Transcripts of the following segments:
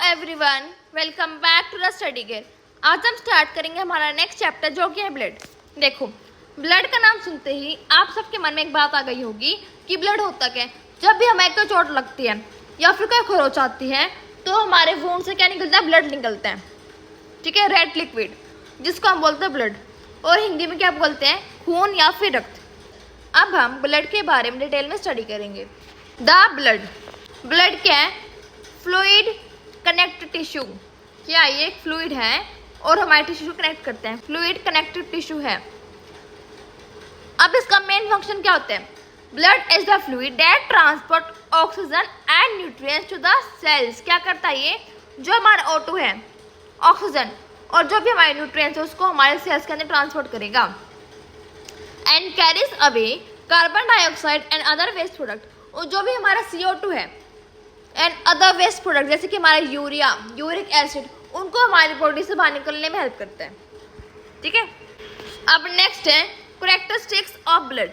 Everyone, welcome back to the study gear. आज हम start करेंगे हमारा नेक्स्ट चैप्टर जो कि है ब्लड। देखो, ब्लड का नाम सुनते ही आप सबके मन में एक बात आ गई होगी कि ब्लड होता क्या है। जब भी हमें कोई चोट लगती है या फिर कोई खरोच आती है तो हमारे वुंड से क्या निकलता है? ब्लड निकलता है। ठीक है, रेड लिक्विड जिसको हम बोलते हैं ब्लड, और हिंदी में क्या बोलते हैं? खून या फिर रक्त। अब हम ब्लड के बारे में डिटेल में स्टडी करेंगे। द ब्लड क्या है? Fluid connective tissue. क्या ये एक फ्लूइड है और हमारे टिश्यू कनेक्ट करते हैं। फ्लूइड कनेक्टिव टिश्यू है। अब इसका मेन फंक्शन क्या होता है? Blood is the fluid that transport oxygen and nutrients to the cells. क्या करता है ये? जो हमारा O2 है, ऑक्सीजन, और जो भी हमारे न्यूट्रिएंट्स है उसको हमारे सेल्स के अंदर ट्रांसपोर्ट करेगा। And carries away carbon dioxide and other waste product. और जो भी हमारा CO2 है एंड अदर वेस्ट प्रोडक्ट जैसे कि हमारा यूरिया, यूरिक एसिड, उनको हमारी बॉडी से बाहर निकलने में हेल्प करता है। ठीक है, अब नेक्स्ट है कैरेक्टरिस्टिक्स ऑफ ब्लड।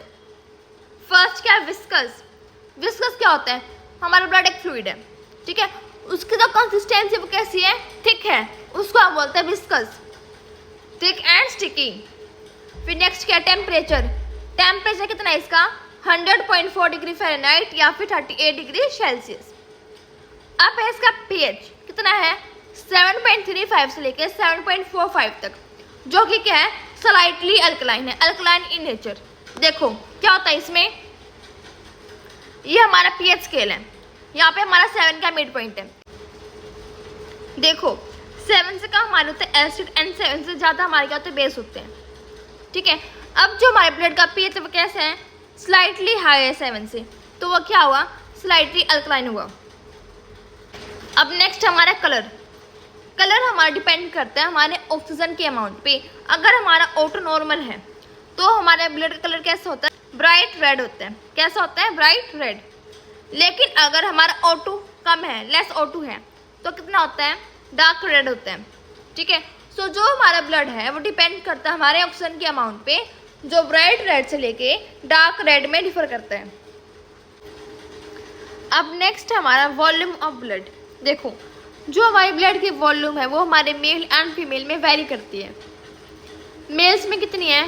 फर्स्ट क्या है? विस्कस। विस्कस क्या होता है? हमारा ब्लड एक फ्लूइड है, ठीक है, उसकी जो कंसिस्टेंसी वो कैसी है? थिक है, उसको हम बोलते हैं विस्कस, थिक एंड स्टिकी। फिर नेक्स्ट क्या है? टेम्परेचर। टेम्परेचर कितना है इसका? 100.4 डिग्री फ़ारेनहाइट या फिर 38 डिग्री सेल्सियस। अब है इसका pH कितना है? 7.35 से लेकर 7.45 तक, जो कि क्या है? स्लाइटली अल्कलाइन है, अल्कलाइन इन नेचर। देखो क्या होता है इसमें, ये हमारा pH स्केल है, यहाँ पे हमारा 7 का मिड पॉइंट है। देखो 7 से कम हमारे होते हैं एसिड एंड 7 से ज़्यादा हमारे क्या होते हैं? बेस होते हैं। ठीक है, अब जो हमारे ब्लड का pH वो कैसे है? स्लाइटली हाई है 7 से, तो वो क्या हुआ? स्लाइटली अल्कलाइन हुआ। अब नेक्स्ट हमारा कलर। कलर हमारा डिपेंड करता है हमारे ऑक्सीजन के अमाउंट पे। अगर हमारा O2 नॉर्मल है तो हमारे ब्लड का कलर कैसा होता है? ब्राइट रेड होता है। कैसा होता है? Bright red. लेकिन अगर हमारा O2 कम है, लेस O2 है, तो कितना होता है? डार्क रेड होता है। ठीक है, सो जो हमारा ब्लड है वो डिपेंड करता है हमारे ऑक्सीजन के अमाउंट पे, जो ब्राइट रेड से लेके डार्क रेड में डिफर करता है। अब नेक्स्ट हमारा वॉल्यूम ऑफ ब्लड। देखो, जो हमारे ब्लड की वॉल्यूम है वो हमारे मेल एंड फीमेल में वेरी करती है। मेल्स में कितनी है?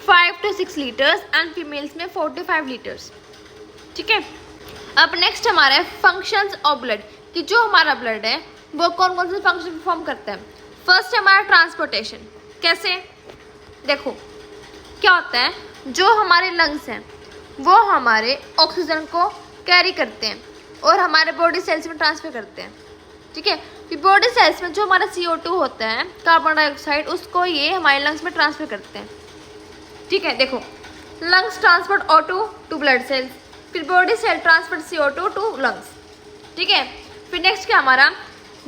5 to 6 लीटर्स एंड फीमेल्स में 4 to 5 लीटर्स। ठीक है, अब नेक्स्ट हमारा है फंक्शंस ऑफ ब्लड, कि जो हमारा ब्लड है वो कौन कौन से फंक्शन परफॉर्म करता है। फर्स्ट हमारा ट्रांसपोर्टेशन। कैसे? देखो क्या होता है, जो हमारे लंग्स हैं वो हमारे ऑक्सीजन को कैरी करते हैं और हमारे बॉडी सेल्स में ट्रांसफर करते हैं। ठीक है, फिर बॉडी सेल्स में जो हमारा CO2 होता है, कार्बन डाइऑक्साइड, उसको ये हमारे लंग्स में ट्रांसफर करते हैं। ठीक है, देखो lungs transport O2 to blood cells, फिर body cell transfer CO2 to lungs. ठीक है, फिर नेक्स्ट क्या हमारा?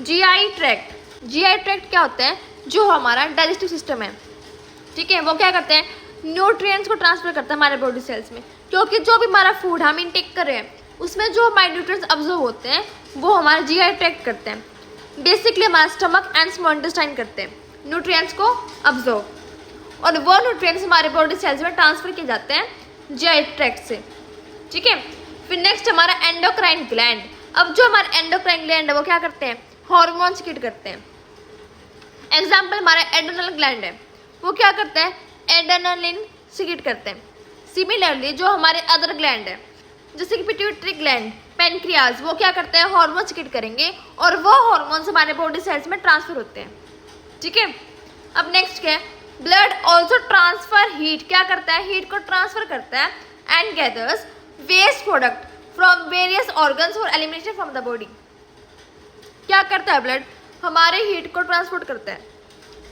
GI tract. GI ट्रैक्ट क्या होता है? जो हमारा डाइजेस्टिव सिस्टम है, ठीक है, वो क्या करते हैं? न्यूट्रिएंट्स को ट्रांसफर करता है हमारे बॉडी सेल्स में, क्योंकि जो भी हमारा फूड हम इनटेक कर रहे हैं उसमें जो हमारे न्यूट्रिएंट्स अब्जॉर्ब होते हैं वो हमारे GI ट्रैक्ट करते हैं। बेसिकली हमारा स्टमक एंड स्मॉल इंटेस्टाइन करते हैं न्यूट्रिएंट्स को अब्जॉर्ब, और वो न्यूट्रिएंट्स हमारे बॉडी सेल्स में ट्रांसफर किए जाते हैं GI ट्रैक्ट से। ठीक है, फिर नेक्स्ट हमारा एंडोक्राइन ग्लैंड। अब जो हमारा एंडोक्राइन ग्लैंड है वो क्या करते हैं? हार्मोन सिक्रीट करते हैं। एग्जाम्पल हमारा एड्रेनल ग्लैंड है, वो क्या करते हैं? एड्रेनलिन सिक्रीट करते हैं। सिमिलरली जो हमारे अदर ग्लैंड है जैसे कि पिट्यूटरी ग्लैंड, पेनक्रियाज, वो क्या करते हैं? हार्मोन सिक्रीट करेंगे और वो हार्मोन्स हमारे बॉडी सेल्स में ट्रांसफर होते हैं। ठीक है, अब नेक्स्ट क्या है? Blood also transfer heat. क्या करता है? हीट को ट्रांसफर करता है and gathers waste product from various organs for elimination from the body. क्या करता है ब्लड? हमारे हीट को ट्रांसपोर्ट करता है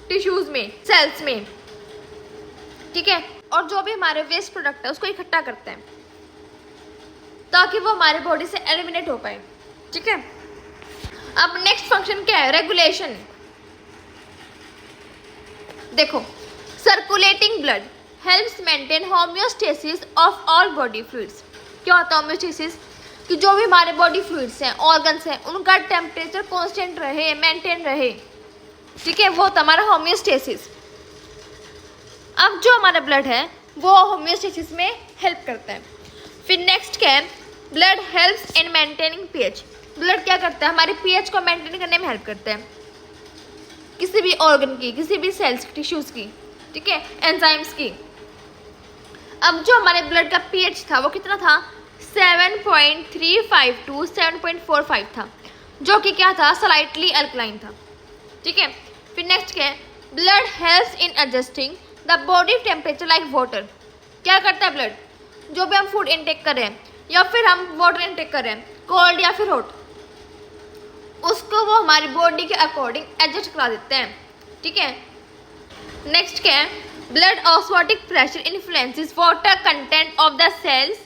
टिश्यूज में, सेल्स में। ठीक है, और जो भी हमारे वेस्ट प्रोडक्ट है उसको इकट्ठा करता है ताकि वो हमारे बॉडी से एलिमिनेट हो पाए। ठीक है, अब नेक्स्ट फंक्शन क्या है? रेगुलेशन। देखो, circulating blood helps maintain homeostasis of all body fluids. क्या होता है होम्योस्टेसिस? कि जो भी हमारे बॉडी फ्लूइड्स हैं, ऑर्गन्स हैं, उनका टेम्परेचर कांस्टेंट रहे, मेंटेन रहे। ठीक है, वो होता है हमारा होम्योस्टेसिस। अब जो हमारा ब्लड है वो होम्योस्टेसिस में हेल्प करता है। फिर नेक्स्ट क्या है? Blood helps in maintaining pH। Blood क्या करता है, हमारे पीएच को मेंटेन करने में हेल्प करता है, किसी भी ऑर्गन की, किसी भी सेल्स टिश्यूज की, ठीक है, एंजाइम्स की। अब जो हमारे ब्लड का पीएच था वो कितना था, 7.35 टू 7.45 था, जो कि क्या था, स्लाइटली अल्कलाइन था, ठीक है। फिर नेक्स्ट क्या है, blood helps in adjusting the body temperature like water. क्या करता है ब्लड, जो भी हम फूड इनटेक कर रहे हैं या फिर हम वाटर इनटेक कर रहे हैं, कोल्ड या फिर हॉट, उसको वो हमारी बॉडी के अकॉर्डिंग एडजस्ट करा देते हैं, ठीक है। नेक्स्ट क्या है, blood osmotic pressure influences water content of the cells,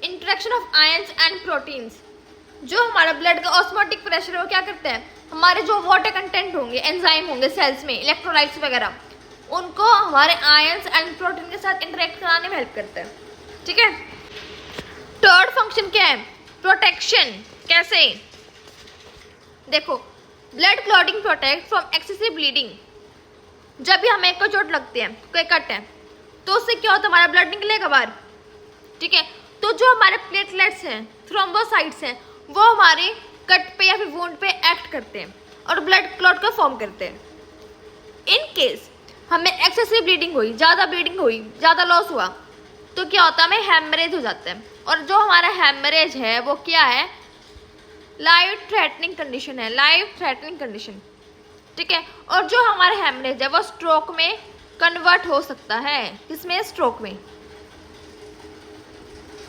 interaction of ions and proteins. जो हमारा ब्लड का ऑस्मोटिक प्रेशर है वो क्या करते हैं, हमारे जो वाटर कंटेंट होंगे, एंजाइम होंगे सेल्स में, इलेक्ट्रोलाइट्स वगैरह, उनको हमारे आयंस एंड प्रोटीन के साथ इंटरेक्ट कराने में हेल्प करते हैं, ठीक है। थर्ड फंक्शन क्या है, प्रोटेक्शन। कैसे, देखो, blood clotting protect from excessive bleeding. जब भी हमें कोई चोट लगती है, कोई कट है, तो उससे क्या होता है, हमारा ब्लड निकलेगा बाहर, ठीक है। तो जो हमारे प्लेटलेट्स हैं, थ्रोम्बोसाइट्स हैं, वो हमारे कट पे या फिर वुंड पे एक्ट करते हैं और ब्लड क्लॉट का फॉर्म करते हैं। इन केस हमें एक्सेसिव ब्लीडिंग हुई, ज़्यादा लॉस हुआ, तो क्या होता है, हमें हेमरेज हो जाता है। और जो हमारा हेमरेज है वो क्या है, लाइफ थ्रेटनिंग कंडीशन है, लाइफ थ्रेटनिंग कंडीशन, ठीक है। और जो हमारा हेमरेज है वो स्ट्रोक में कन्वर्ट हो सकता है, किसमें, स्ट्रोक में।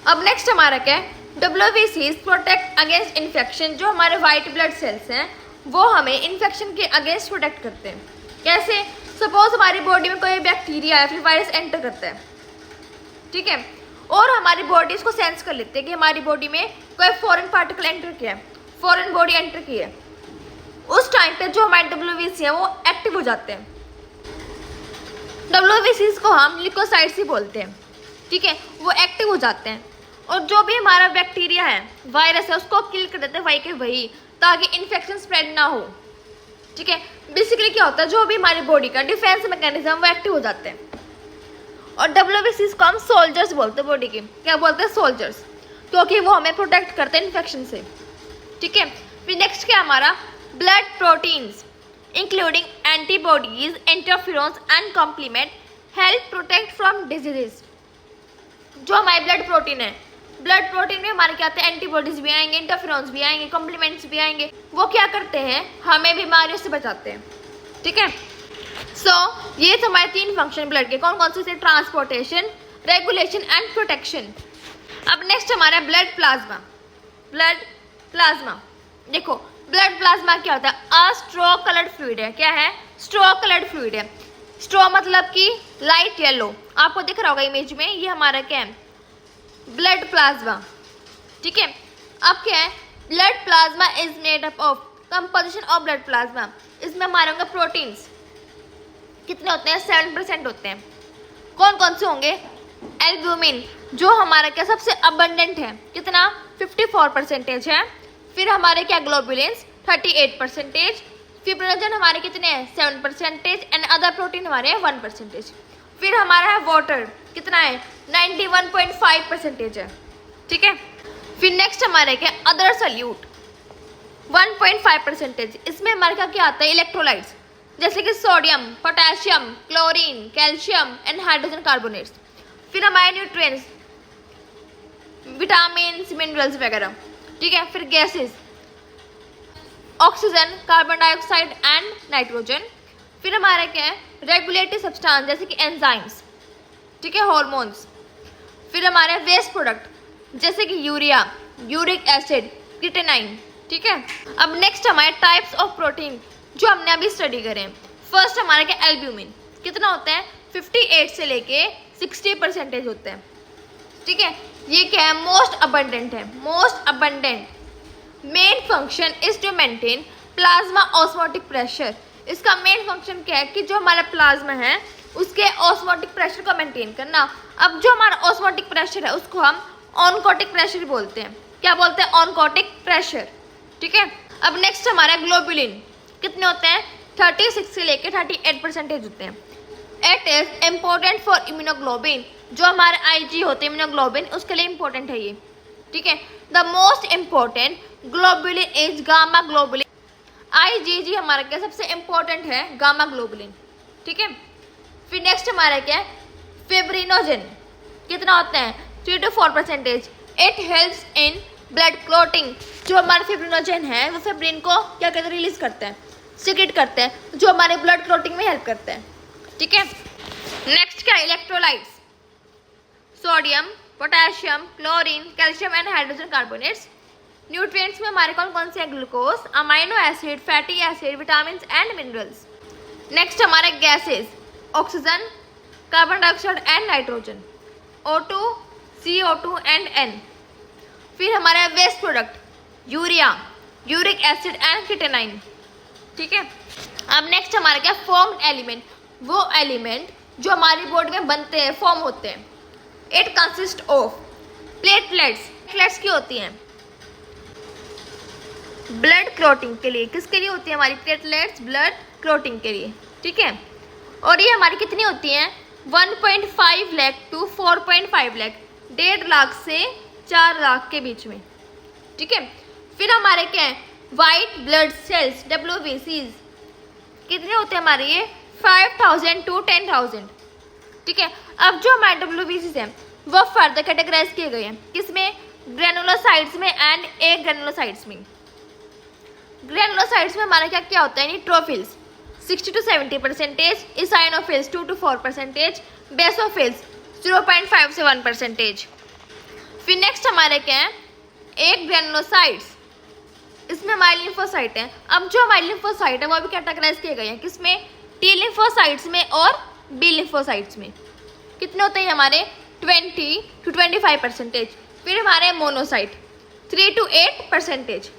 अब नेक्स्ट हमारा क्या है, WBCs प्रोटेक्ट अगेंस्ट इन्फेक्शन। जो हमारे वाइट ब्लड सेल्स हैं वो हमें इन्फेक्शन के अगेंस्ट प्रोटेक्ट करते हैं। कैसे, सपोज हमारी बॉडी में कोई बैक्टीरिया या फिर वायरस एंटर करता है, ठीक है, और हमारी बॉडी इसको सेंस कर लेते हैं कि हमारी बॉडी में कोई फॉरेन पार्टिकल एंटर किया है, फॉरेन बॉडी एंटर की है, उस टाइम पे जो हमारे WBC है वो एक्टिव हो जाते हैं। WBCs को हम ल्यूकोसाइट्स ही बोलते हैं, ठीक है, वो एक्टिव हो जाते हैं और जो भी हमारा बैक्टीरिया है, वायरस है, उसको किल कर देते हैं वही के वही, ताकि इन्फेक्शन स्प्रेड ना हो, ठीक है। बेसिकली क्या होता है, जो भी हमारी बॉडी का डिफेंस मैकेनिज्म वो एक्टिव हो जाते हैं। और WBCs को हम सोल्जर्स बोलते हैं, बॉडी के क्या बोलते हैं, सोल्जर्स, क्योंकि वो हमें प्रोटेक्ट करते हैं इन्फेक्शन से, ठीक है। फिर नेक्स्ट क्या हमारा, blood proteins including antibodies, interferons and complement help protect from diseases. जो हमारे ब्लड प्रोटीन है, ब्लड प्रोटीन में हमारे क्या आते हैं, एंटीबॉडीज भी आएंगे, इंटरफेरोन्स भी आएंगे, कॉम्प्लीमेंट्स भी आएंगे, वो क्या करते हैं, हमें बीमारियों से बचाते हैं, ठीक है। सो ये तो हमारे 3 फंक्शन ब्लड के, कौन कौन से, ट्रांसपोर्टेशन, रेगुलेशन एंड प्रोटेक्शन। अब नेक्स्ट हमारा ब्लड प्लाज्मा। ब्लड प्लाज्मा, देखो, ब्लड प्लाज्मा क्या होता है, अ स्ट्रो कलर्ड फ्लूइड है। क्या है, स्ट्रो कलर्ड फ्लूइड है। स्ट्रो मतलब कि लाइट येलो, आपको दिख रहा होगा इमेज में, ये हमारा क्या है, ब्लड प्लाज्मा, ठीक है। अब क्या है, blood plasma is made up of, composition of blood plasma, इसमें हमारे होंगे प्रोटीन्स, कितने होते हैं, 7% होते हैं। कौन कौन से होंगे, एल्ब्यूमिन, जो हमारा क्या सबसे अबंडेंट है, कितना, 54% है। फिर हमारे क्या, ग्लोबुलिन्स 38%, फिब्रिनोजन हमारे कितने हैं, 7% एंड अदर प्रोटीन हमारे हैं 1%। फिर हमारा है वाटर, कितना है, 91.5% है, ठीक है। फिर नेक्स्ट हमारे क्या, अदर सल्यूट 1.5%। इसमें हमारे क्या आता है, इलेक्ट्रोलाइट्स, जैसे कि sodium, potassium, chlorine, calcium and hydrogen carbonates. फिर हमारे न्यूट्रिएंट्स, विटामिन, मिनरल्स वगैरह, ठीक है। फिर gases, oxygen, carbon dioxide and nitrogen. फिर हमारा क्या है, रेगुलेटरी सब्सटेंस, जैसे कि एंजाइम्स, ठीक है, हार्मोन्स। फिर हमारे वेस्ट प्रोडक्ट, जैसे कि यूरिया, यूरिक एसिड, क्रिएटिनिन, ठीक है। अब नेक्स्ट हमारे टाइप्स ऑफ प्रोटीन जो हमने अभी स्टडी करें। फर्स्ट हमारे क्या, एल्ब्यूमिन, कितना होता है, 58 से लेके 60% होते हैं, ठीक है। ये क्या है, मोस्ट अबंडेंट है, most abundant. Main function is to maintain plasma osmotic pressure. इसका मेन फंक्शन क्या है कि जो हमारा प्लाज्मा है उसके ऑस्मोटिक प्रेशर को मेंटेन करना। अब जो हमारा ऑस्मोटिक प्रेशर है उसको हम ऑनकोटिक प्रेशर बोलते हैं। क्या बोलते हैं, ऑनकोटिक प्रेशर, ठीक है। अब नेक्स्ट हमारा ग्लोबुलिन, कितने होते हैं, 36 से लेके 38% होते हैं। It is important for immunoglobulin, जो हमारे IG होते हैं इम्यूनोग्लोबिन, उसके लिए इम्पोर्टेंट है ये, ठीक है। The most important globulin is gamma globulin. IgG हमारा क्या सबसे इंपॉर्टेंट है, गामा ग्लोबुलिन, ठीक है। फिर नेक्स्ट हमारा क्या है, फिब्रिनोजन कितना होता है 3 to 4%। It helps in blood clotting. जो हमारे फिब्रिनोजन है वो फिब्रिन को क्या कहते हैं, रिलीज करते हैं, सीक्रेट करते हैं, जो हमारे ब्लड क्लॉटिंग में हेल्प करते हैं, ठीक है। नेक्स्ट क्या, electrolytes, sodium, potassium, chlorine, calcium and hydrogen carbonates. Nutrients में हमारे कौन कौन से हैं, glucose, amino acid, fatty acid, vitamin and minerals. Next हमारे gases, oxygen, carbon dioxide and nitrogen, O2, CO2 and N। फिर हमारे waste product, urea, uric acid and creatinine, ठीक है। अब नेक्स्ट हमारे क्या, फॉर्म्ड एलिमेंट, वो एलिमेंट जो हमारी बॉडी में बनते हैं, फॉर्म होते हैं। It consist of platelets, platelets की होती हैं ब्लड क्लॉटिंग के लिए। किसके लिए होती है हमारी प्लेटलेट्स, ब्लड क्लॉटिंग के लिए, ठीक है। और ये हमारी कितनी होती हैं, 1.5 लाख टू 4.5 लाख, 1.5 लाख से 4 लाख के बीच में, ठीक है। फिर हमारे क्या है, वाइट ब्लड सेल्स, WBCs कितने होते हैं हमारे, ये 5,000 to 10,000, ठीक है। अब जो हमारे WBCs हैं वो फर्दर कैटेगराइज किए गए हैं, किसमें, ग्रेनुलोसाइट्स में एंड एग्रेनुलोसाइट्स में। ग्रेनुलोसाइट्स में हमारा क्या क्या होता है, न्यूट्रोफिल्स 60 to 70%, इसाइनोफिल्स 2 to 4%, बेसोफिल्स 0.5 से 1%। फिर नेक्स्ट हमारे क्या है, एक ग्रेनुलोसाइट्स, इसमें हमारे लिम्फोसाइट है। अब जो हमारे लिम्फोसाइट है वो भी कैटेगराइज किए गए हैं, किसमें, T लिम्फोसाइट्स में और B लिम्फोसाइट्स में। कितने होते हैं हमारे, 20 to 25%। फिर हमारे मोनोसाइट 3 to 8%।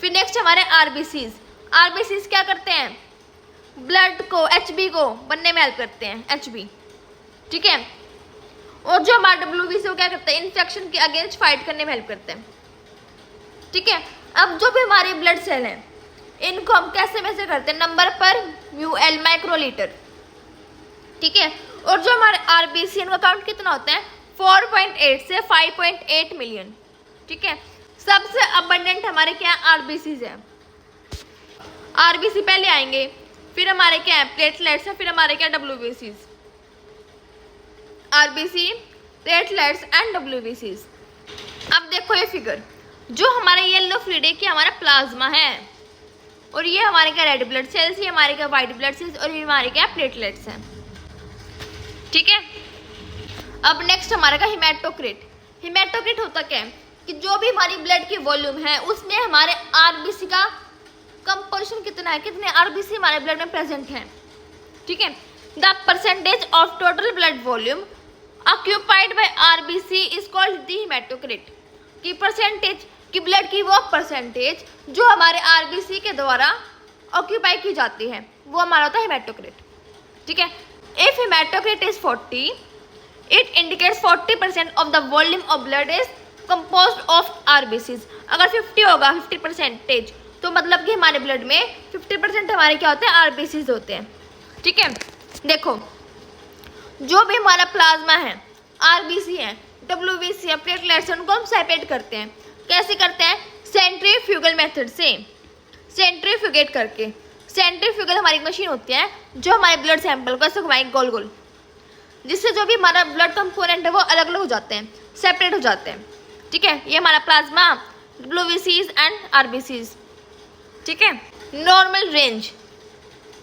फिर नेक्स्ट हमारे RBCs क्या करते हैं, ब्लड को, HB को बनने में हेल्प करते हैं, HB, ठीक है। और जो हमारे WBC वो क्या करते हैं, इन्फेक्शन के अगेंस्ट फाइट करने में हेल्प करते हैं, ठीक है। अब जो भी हमारे ब्लड सेल हैं इनको हम कैसे मेजर करते हैं, नंबर पर μl, माइक्रोलीटर, ठीक है। और जो हमारे RBC इनका काउंट कितना होता है, 4.8 से 5.8 मिलियन, ठीक है। सबसे अबंडेंट हमारे क्या है, RBCs है। RBC पहले आएंगे, फिर हमारे क्या है प्लेटलेट्स है, फिर हमारे क्या WBCs, RBC, platelets and WBCs। अब देखो ये फिगर, जो हमारे येलो फ्लूइड है कि हमारा प्लाज्मा है, और ये हमारे क्या रेड ब्लड सेल्स, ये हमारे क्या वाइट ब्लड सेल्स, और ये हमारे क्या प्लेटलेट्स हैं, ठीक है। अब नेक्स्ट हमारा का हिमेटोक्रिट। हिमेटोक्रिट होता क्या है कि जो भी हमारी ब्लड की वॉल्यूम है उसमें हमारे RBC का कंपोजिशन कितना है, कितने RBC हमारे ब्लड में प्रेजेंट हैं, ठीक है। The percentage of total blood volume occupied by RBC is called the haematocrit. की परसेंटेज की ब्लड की वो परसेंटेज जो हमारे RBC के द्वारा ऑक्यूपाई की जाती है वो हमारा होता है हिमेटोक्रिट, ठीक है। If haematocrit is 40, it indicates 40% of the volume of blood is composed of RBCs। अगर 50 होगा 50%, तो मतलब कि हमारे ब्लड में 50% हमारे क्या होते हैं, RBCs होते हैं, ठीक है। देखो जो भी हमारा प्लाज्मा है, RBC है, WBC है, प्लेटलेट्स, उनको हम सेपरेट करते हैं। कैसे करते हैं, सेंट्रीफ्यूगल मेथड से, सेंट्रीफ्यूगेट करके। सेंट्रीफ्यूगल हमारी मशीन होती है जो हमारे ब्लड सैंपल को ऐसे घुमाएगी गोल गोल, जिससे जो भी हमारा ब्लड कंपोनेंट है वो अलग अलग हो जाते हैं, सेपरेट हो जाते हैं, ठीक है। ये हमारा प्लाज्मा, WBCs एंड RBCs, ठीक है। नॉर्मल रेंज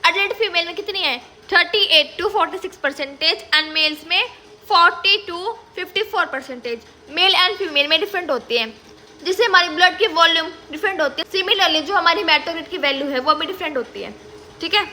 अडल्ट फीमेल में कितनी है, 38 to 46% एंड मेल्स में 40 to 54%। मेल एंड फीमेल में डिफरेंट होती है, जिससे हमारी ब्लड की वॉल्यूम डिफरेंट होती है। सिमिलरली जो हमारी हिमेटोक्रिट की वैल्यू है वो भी डिफरेंट होती है, ठीक है।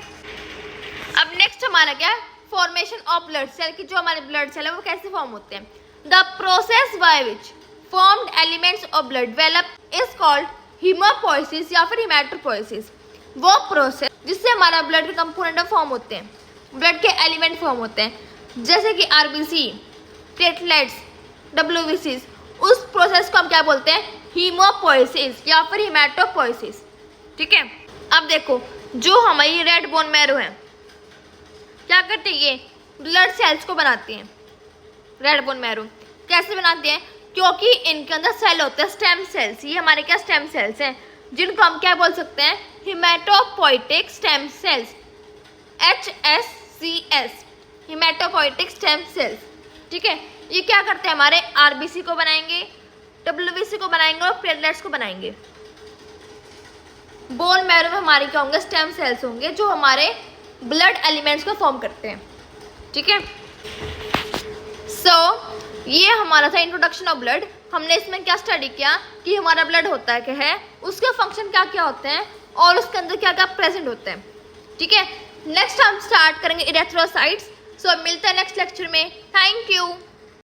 अब नेक्स्ट हमारा क्या, फॉर्मेशन ऑफ ब्लड सेल, की जो हमारे ब्लड सेल है वो कैसे फॉर्म होते हैं। The process by which formed elements of blood develop is called haemopoiesis या फिर हिमेटोपोइसिस। वो प्रोसेस जिससे हमारा ब्लड के कंपोनेंट फॉर्म होते हैं, ब्लड के एलिमेंट फॉर्म होते हैं, जैसे कि RBC, प्लेटलेट्स, WBCs, उस प्रोसेस को हम क्या बोलते हैं, हीमोपोइसिस या फिर हिमेटोपोइसिस, ठीक है। अब देखो जो हमारी रेड बोन मैरो है क्या करती है, ये ब्लड सेल्स को बनाती हैं। रेड बोन मैरो कैसे बनाती है, क्योंकि इनके अंदर सेल होते हैं स्टेम सेल्स। ये हमारे क्या स्टेम सेल्स हैं, जिनको हम क्या बोल सकते हैं, hematopoietic stem cells, HSCS, hematopoietic stem cells. ठीक है, ये क्या करते हैं, हमारे आरबीसी को बनाएंगे, डब्ल्यूबीसी को बनाएंगे और प्लेटलेट्स को बनाएंगे। बोन मैरो में हमारे क्या होंगे, स्टेम सेल्स होंगे जो हमारे ब्लड एलिमेंट्स को फॉर्म करते हैं। ठीक है, सो ये हमारा था इंट्रोडक्शन ऑफ ब्लड। हमने इसमें क्या स्टडी किया कि हमारा ब्लड होता है क्या है, उसके फंक्शन क्या क्या होते हैं और उसके अंदर क्या क्या प्रेजेंट होते हैं। ठीक है, नेक्स्ट हम स्टार्ट करेंगे इरेथ्रोसाइट्स। सो मिलते हैं नेक्स्ट लेक्चर में। Thank you.